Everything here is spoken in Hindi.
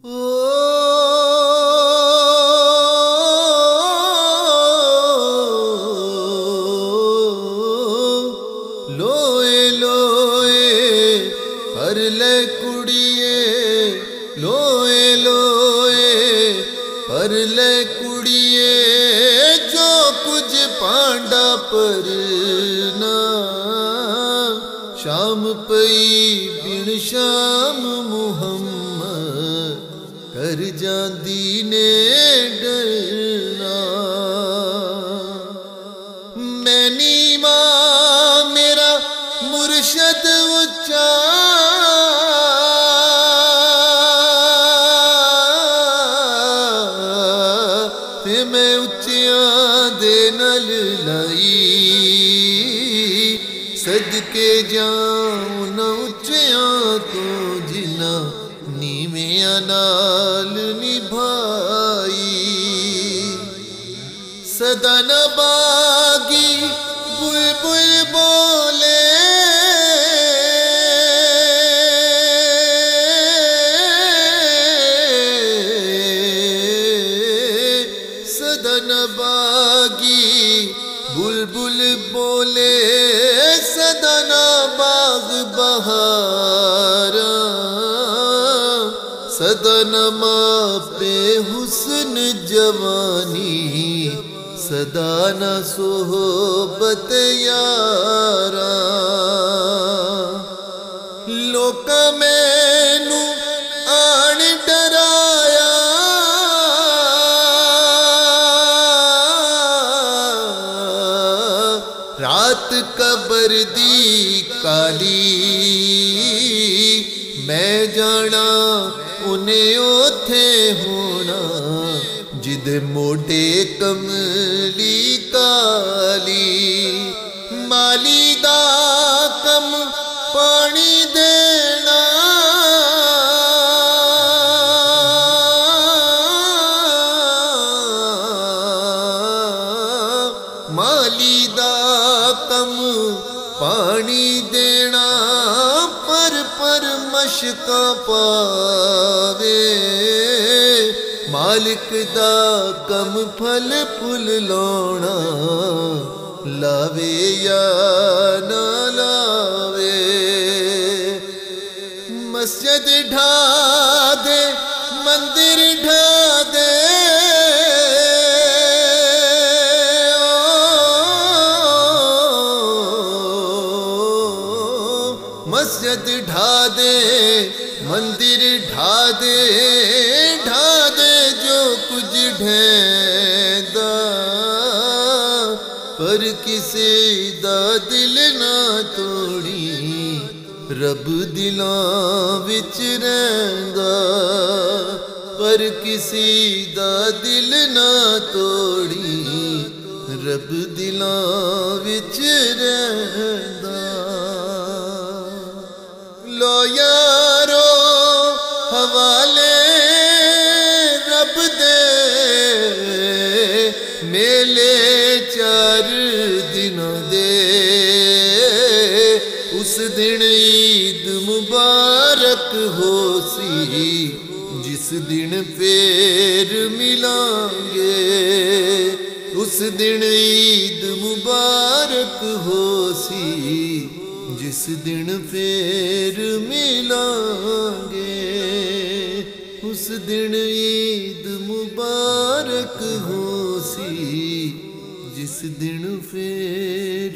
लोए लोए परले कुड़िए, लोए लोए परले कुड़िए, जो कुछ पांडा पर ना शाम पई बिन शाम मुहम्मद कर जांदी ने डरना। मैनी मां मेरा मुर्शद उच्चा, ते मैं उच्चियां दे नल लाई, सदके जाऊं न उच्चियां तो जिना नीवियां नाल निभाई। सदा न बागी बुलबुल बोले, सदा न बागी बुलबुल बोले, सदा न बाग बहारा, सदा न मापे हुस्न जवानी, सदा न सोहबत यारा। लोका मैनू आन डराया, रात कबर दी काली, मैं जाना उन्हें ओथे होना, जिद मोटे कमली काली। माली दा कम पानी देना, माली दा कम पानी देना, पर मशका पावे, मालिक दा कम फल फुल लौना, लावे या ना लावे। मस्जिद ढा दे मंदिर ढा दे, मस्जिद ढा दे मंदिर ढा दे, ढा दे जो कुछ ढेंदा, पर किसी दा दिल ना तोड़ी, रब दिलां विच रहिंदा। पर किसी दा दिल ना तोड़ी, रब दिलां विच रहिंदा। लो यारो हवाले रब दे, मेले 4 दिनों दे, उस दिन ईद मुबारक हो सी, जिस दिन फेर मिलांगे। उस दिन ईद मुबारक हो सी, जिस दिन फेर मिलांगे। उस दिन ईद मुबारक हो सी, जिस दिन फेर